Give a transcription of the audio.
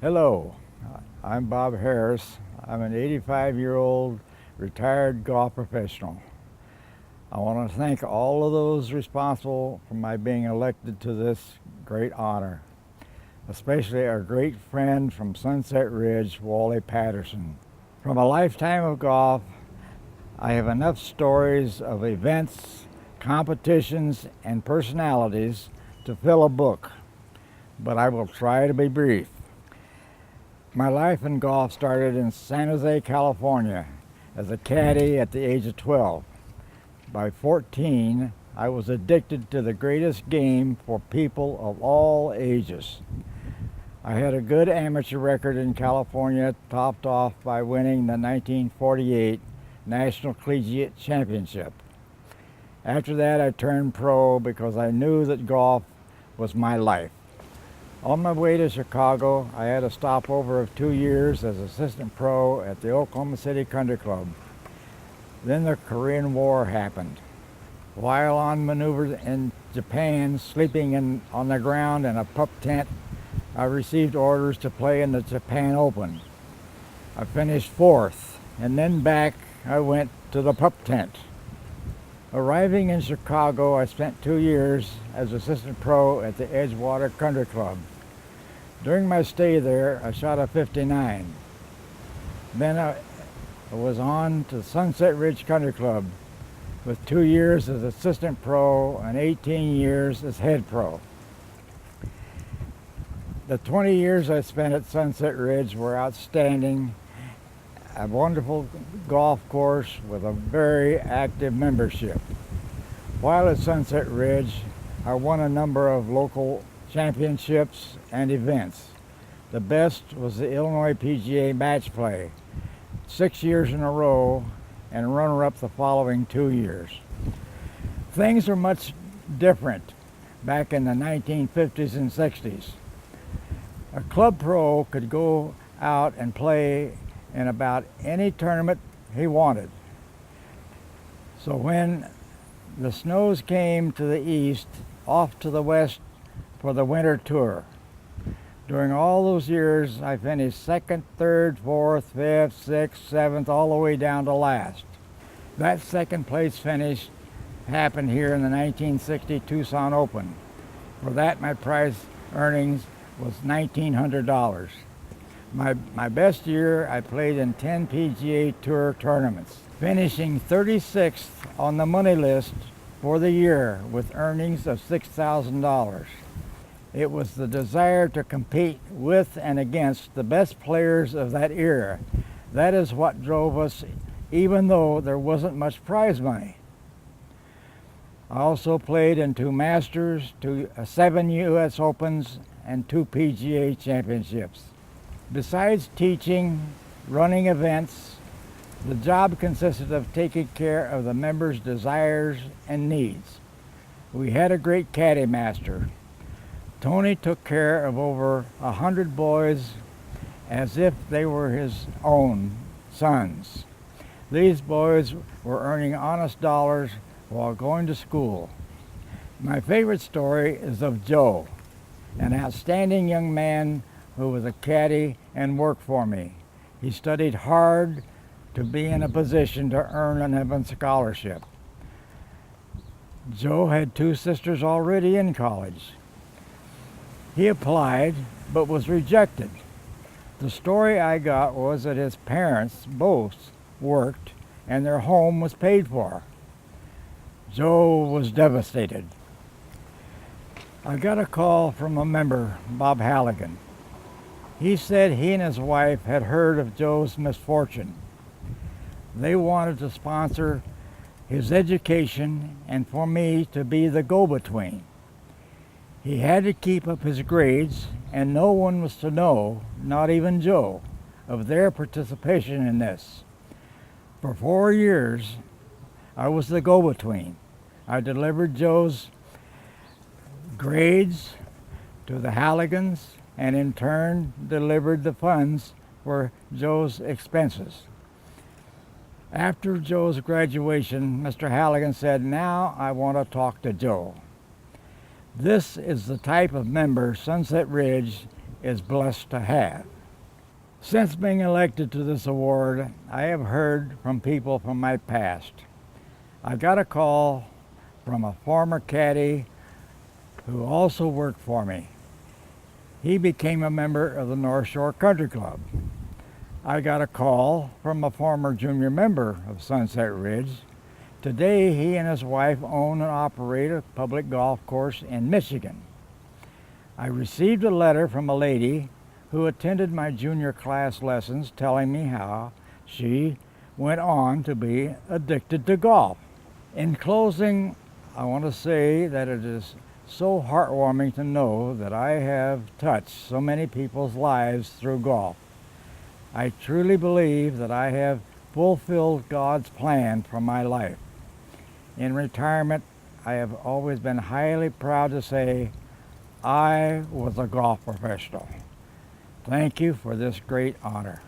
Hello, I'm Bob Harris. I'm an 85-year-old retired golf professional. I want to thank all of those responsible for my being elected to this great honor, especially our great friend from Sunset Ridge, Wally Patterson. From a lifetime of golf, I have enough stories of events, competitions, and personalities to fill a book, but I will try to be brief. My life in golf started in San Jose, California, as a caddy at the age of 12. By 14, I was addicted to the greatest game for people of all ages. I had a good amateur record in California, topped off by winning the 1948 National Collegiate Championship. After that, I turned pro because I knew that golf was my life. On my way to Chicago, I had a stopover of 2 years as assistant pro at the Oklahoma City Country Club. Then the Korean War happened. While on maneuvers in Japan, sleeping on the ground in a pup tent, I received orders to play in the Japan Open. I finished fourth, and then back I went to the pup tent. Arriving in Chicago, I spent 2 years as assistant pro at the Edgewater Country Club. During my stay there, I shot a 59. Then I was on to Sunset Ridge Country Club with 2 years as assistant pro and 18 years as head pro. The 20 years I spent at Sunset Ridge were outstanding. A wonderful golf course with a very active membership. While at Sunset Ridge, I won a number of local championships and events. The best was the Illinois PGA Match Play, 6 years in a row, and runner-up the following 2 years. Things are much different back in the 1950s and 60s. A club pro could go out and play in about any tournament he wanted. So when the snows came to the east, off to the west for the winter tour. During all those years, I finished second, third, fourth, fifth, sixth, seventh, all the way down to last. That second place finish happened here in the 1960 Tucson Open. For that, my prize earnings was $1,900. My best year, I played in 10 PGA Tour tournaments, finishing 36th on the money list for the year with earnings of $6,000. It was the desire to compete with and against the best players of that era. That is what drove us, even though there wasn't much prize money. I also played in 2 Masters, 7 U.S. Opens, and 2 PGA Championships. Besides teaching, running events, the job consisted of taking care of the members' desires and needs. We had a great caddy master. Tony took care of over 100 boys as if they were his own sons. These boys were earning honest dollars while going to school. My favorite story is of Joe, an outstanding young man who was a caddy and worked for me. He studied hard to be in a position to earn an Evans scholarship. Joe had 2 sisters already in college. He applied, but was rejected. The story I got was that his parents both worked and their home was paid for. Joe was devastated. I got a call from a member, Bob Halligan. He said he and his wife had heard of Joe's misfortune. They wanted to sponsor his education and for me to be the go-between. He had to keep up his grades, and no one was to know, not even Joe, of their participation in this. For 4 years, I was the go-between. I delivered Joe's grades to the Halligans and in turn delivered the funds for Joe's expenses. After Joe's graduation, Mr. Halligan said, "Now I want to talk to Joe." This is the type of member Sunset Ridge is blessed to have. Since being elected to this award, I have heard from people from my past. I got a call from a former caddy who also worked for me. He became a member of the North Shore Country Club. I got a call from a former junior member of Sunset Ridge. Today, he and his wife own and operate a public golf course in Michigan. I received a letter from a lady who attended my junior class lessons telling me how she went on to be addicted to golf. In closing, I want to say that it is so heartwarming to know that I have touched so many people's lives through golf. I truly believe that I have fulfilled God's plan for my life. In retirement, I have always been highly proud to say I was a golf professional. Thank you for this great honor.